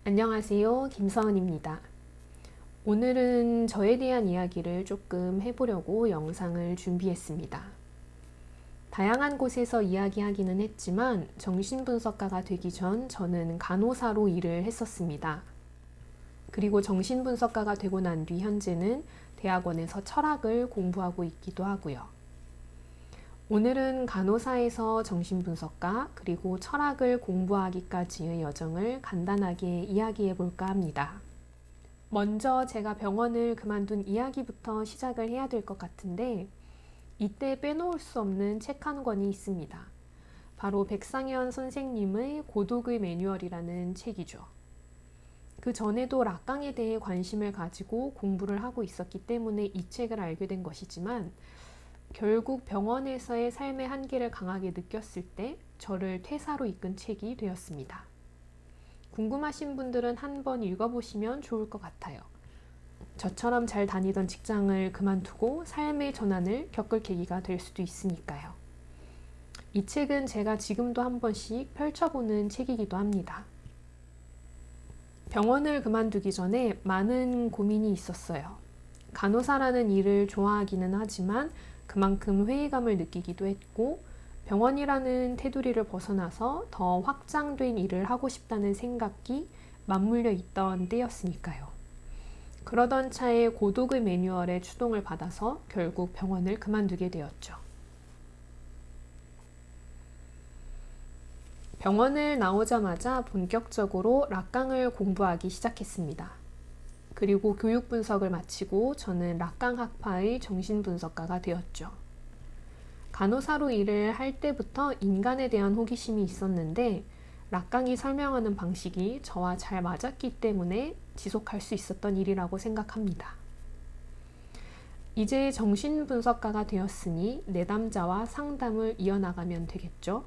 안녕하세요. 김서은입니다. 오늘은 저에 대한 이야기를 조금 해보려고 영상을 준비했습니다. 다양한 곳에서 이야기하기는 했지만 정신분석가가 되기 전 저는 간호사로 일을 했었습니다. 그리고 정신분석가가 되고 난 뒤 현재는 대학원에서 철학을 공부하고 있기도 하고요. 오늘은 간호사에서 정신분석가 그리고 철학을 공부하기까지의 여정을 간단하게 이야기해 볼까 합니다. 먼저 제가 병원을 그만둔 이야기부터 시작을 해야 될 것 같은데 이때 빼놓을 수 없는 책 한 권이 있습니다. 바로 백상현 선생님의 고독의 매뉴얼이라는 책이죠. 그 전에도 락강에 대해 관심을 가지고 공부를 하고 있었기 때문에 이 책을 알게 된 것이지만 결국 병원에서의 삶의 한계를 강하게 느꼈을 때 저를 퇴사로 이끈 책이 되었습니다. 궁금하신 분들은 한번 읽어보시면 좋을 것 같아요. 저처럼 잘 다니던 직장을 그만두고 삶의 전환을 겪을 계기가 될 수도 있으니까요. 이 책은 제가 지금도 한 번씩 펼쳐보는 책이기도 합니다. 병원을 그만두기 전에 많은 고민이 있었어요. 간호사라는 일을 좋아하기는 하지만 그만큼 회의감을 느끼기도 했고 병원이라는 테두리를 벗어나서 더 확장된 일을 하고 싶다는 생각이 맞물려 있던 때였으니까요. 그러던 차에 고독의 매뉴얼에 추동을 받아서 결국 병원을 그만두게 되었죠. 병원을 나오자마자 본격적으로 락강을 공부하기 시작했습니다. 그리고 교육 분석을 마치고 저는 락강 학파의 정신분석가가 되었죠. 간호사로 일을 할 때부터 인간에 대한 호기심이 있었는데 락강이 설명하는 방식이 저와 잘 맞았기 때문에 지속할 수 있었던 일이라고 생각합니다. 이제 정신분석가가 되었으니 내담자와 상담을 이어나가면 되겠죠?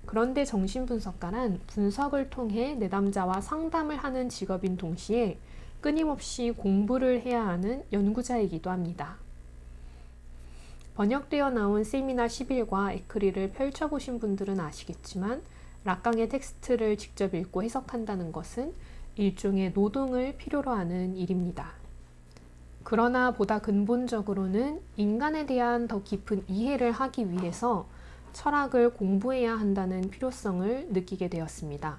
그런데 정신분석가란 분석을 통해 내담자와 상담을 하는 직업인 동시에 끊임없이 공부를 해야 하는 연구자이기도 합니다. 번역되어 나온 세미나 10일과 에크리를 펼쳐보신 분들은 아시겠지만 락강의 텍스트를 직접 읽고 해석한다는 것은 일종의 노동을 필요로 하는 일입니다. 그러나 보다 근본적으로는 인간에 대한 더 깊은 이해를 하기 위해서 철학을 공부해야 한다는 필요성을 느끼게 되었습니다.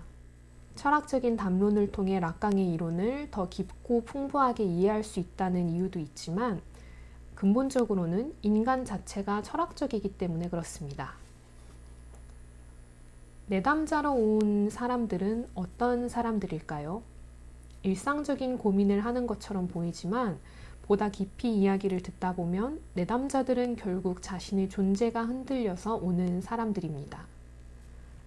철학적인 담론을 통해 락강의 이론을 더 깊고 풍부하게 이해할 수 있다는 이유도 있지만 근본적으로는 인간 자체가 철학적이기 때문에 그렇습니다. 내담자로 온 사람들은 어떤 사람들일까요? 일상적인 고민을 하는 것처럼 보이지만 보다 깊이 이야기를 듣다 보면 내담자들은 결국 자신의 존재가 흔들려서 오는 사람들입니다.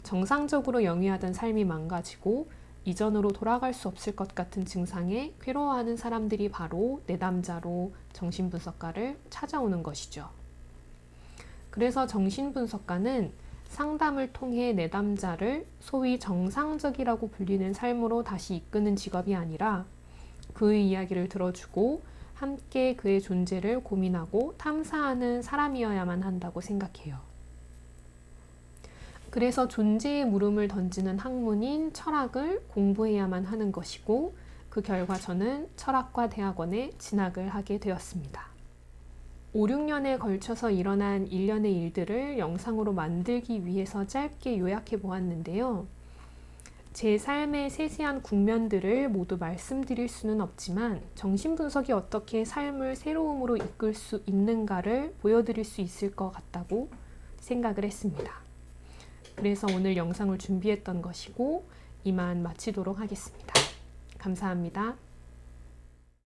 정상적으로 영위하던 삶이 망가지고 이전으로 돌아갈 수 없을 것 같은 증상에 괴로워하는 사람들이 바로 내담자로 정신분석가를 찾아오는 것이죠. 그래서 정신분석가는 상담을 통해 내담자를 소위 정상적이라고 불리는 삶으로 다시 이끄는 직업이 아니라 그의 이야기를 들어주고 함께 그의 존재를 고민하고 탐사하는 사람이어야만 한다고 생각해요. 그래서 존재의 물음을 던지는 학문인 철학을 공부해야만 하는 것이고 그 결과 저는 철학과 대학원에 진학을 하게 되었습니다. 5, 6년에 걸쳐서 일어난 일련의 일들을 영상으로 만들기 위해서 짧게 요약해 보았는데요. 제 삶의 세세한 국면들을 모두 말씀드릴 수는 없지만 정신분석이 어떻게 삶을 새로움으로 이끌 수 있는가를 보여드릴 수 있을 것 같다고 생각을 했습니다. 그래서 오늘 영상을 준비했던 것이고 이만 마치도록 하겠습니다. 감사합니다.